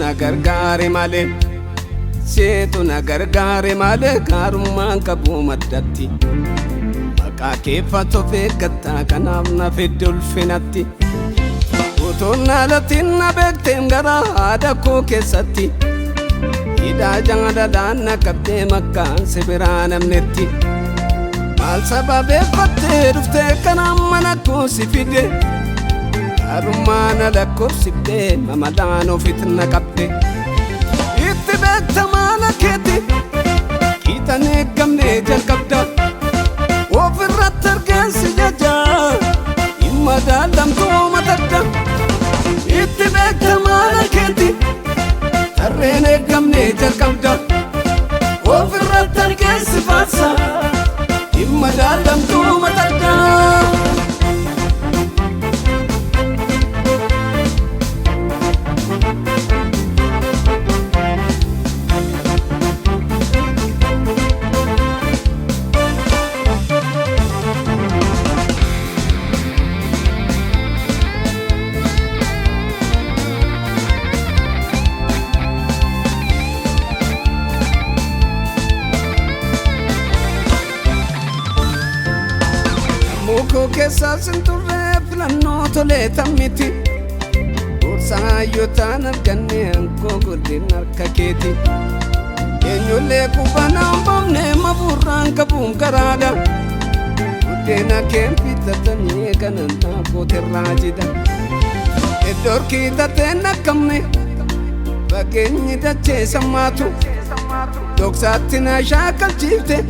na gargaare malee seetu na gargaare malee gaarummaan qabu maddatti maqaa keeffatu feeggattaa kanaaf na fidde ulfinatti utuun alatiin na beekteen gara haadha koo keessatti hidhaa jaaladhaan na qabdee makkaan si biraa namnetti maal sababeeffattee dhuftee kanaan mana koo si fide gaarummaan ala korsibdee mamalaan ofit na qabde itti beekta maala keeti qiixan eeggamnee jalqabda ofirratti argeensi jajaa hin madaalamtuu matadda itti beekta maala keeti tarreen eeggamnee jalqabda ofirratti argeensi faarsa hin madaalamtuu matadda Muko keessa sinturree filannoo tolee tammiti Gorsaa yootaan arganne ankoo godhin harka keeti Eenyollee kubbanaan baafnee maburraan qabuun garaadha Buddeena keen bitatanii kanan taakotirraa jida Iddorkii tateen akkamne Fageenyi dachee sammaatu Dhoksaatti na shaakalchiifte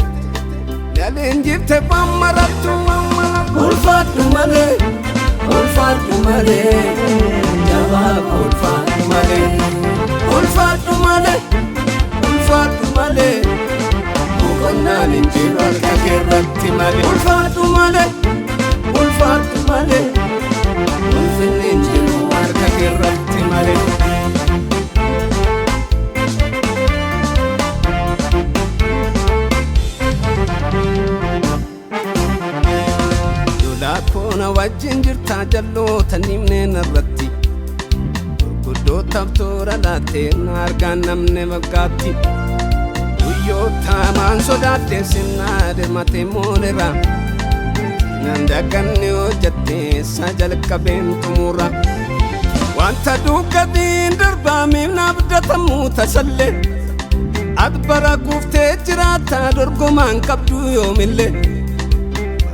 Daleen jirte bammarattu ulfaadhu malee jabaa ulfaadhu malee boqonnaan hin jiru harka keerratti malee ulfaadhu malee ulfinni hin jiru harka keerratti malee Koona wajjin jirtaa jalloota nimneen irratti gurguddootaaf toora laattee na argaan namne bakkaatti guyyoota maan sodaadde sinnaa dirmatee moolera nan dagganne hojjattee sa jalqabeen xumura wanta duuggadiin darbaamiif naaf datamuu tasallee ati bara guuftee jiraataa dorgomaan qabdu yoomillee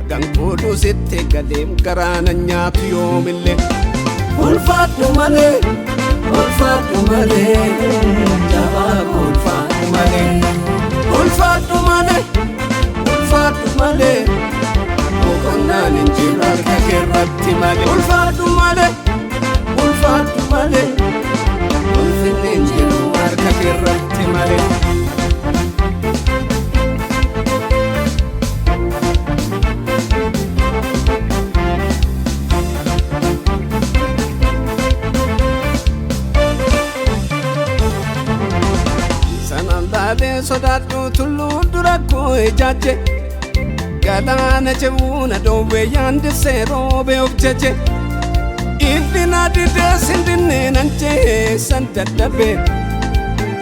Gankooduu sitte galeem garaana nyaatu yoomillee ulfaadhu malee jabaa ulfaadhu malee boqonnaan hin jiru harka keerratti malee ulfaadhu malee ulfinni hin jiru harka keerratti malee Sabe sodaadhu tulluu dura koo ijaache galaana cebuuna dhoowwee yaandisee roobee of jeche inni na didee sindinnee nan ceessan dadhabe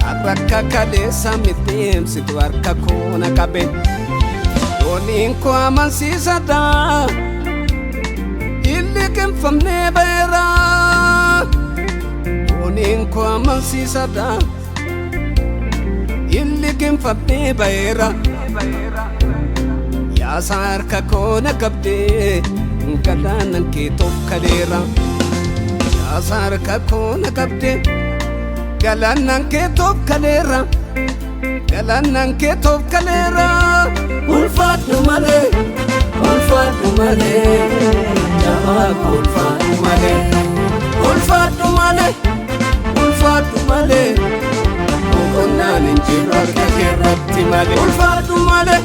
harka kaleessa miteemsitu harka koo na qabe dooniin koo amansiisadha illi qinfamnee ba'eera dooniin koo amansiisadha Illi qinfamnee ba'eera Yaasa harka koo na qabdee galaanan kee tokkaleera Yaasa harka koo na qabdee galaanan kee tokkaleera ulfaadhu malee jabaa ulfaadhu malee boqonnaan hin jiru harka keerratti malee ulfaadhu malee